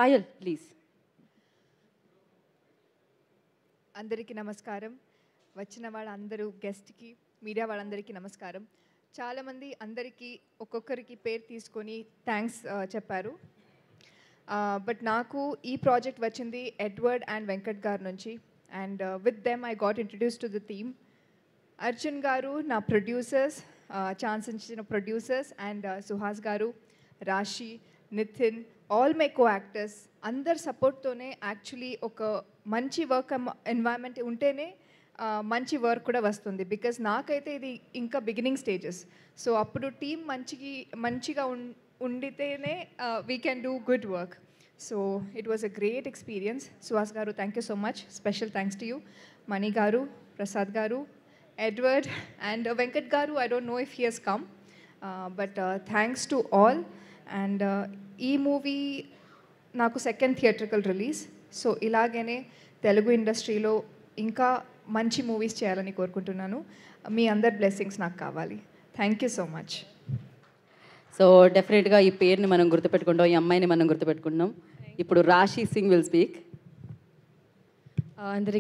Payal please. అందరికీ నమస్కారం. వచ్చిన వాళ్ళందరూ గెస్ట్కి, మీడియా వాళ్ళందరికీ నమస్కారం. చాలామంది అందరికీ ఒక్కొక్కరికి పేరు తీసుకొని థ్యాంక్స్ చెప్పారు. బట్ నాకు ఈ ప్రాజెక్ట్ వచ్చింది ఎడ్వర్డ్ అండ్ వెంకట్ గారి నుంచి. And with them I got introduce to the theme. Arjun గారు నా ప్రొడ్యూసర్స్, ఛాన్స్ ఇచ్చిన ప్రొడ్యూసర్స్, అండ్ సుహాస్ గారు, Rashi, Nitin, all my co actors అందరి సపోర్ట్తోనే యాక్చువల్లీ ఒక మంచి వర్క్ ఎన్వైరన్మెంట్ ఉంటేనే మంచి వర్క్ కూడా వస్తుంది. బికాజ్ నాకైతే ఇది ఇంకా బిగినింగ్ స్టేజెస్. సో అప్పుడు టీం మంచిగా ఉండితేనే we can do good work. So it was a great experience. Suhas గారు, thank you so much. Special thanks to you. Mani గారు, ప్రసాద్ గారు, Edward, and Venkat Garu, I don't know if he has come, but thanks to all. And ee movie naku second theatrical release. So ilagane Telugu industry lo inka manchi movies cheyalani korukuntunnanu. Mee andar blessings naaku kavali. Thank you so much. So డెఫినెట్గా ఈ పేరుని మనం గుర్తుపెట్టుకుంటాం, ఈ అమ్మాయిని మనం గుర్తుపెట్టుకుంటాం. ఇప్పుడు రాశి Singh will speak. అందరికీ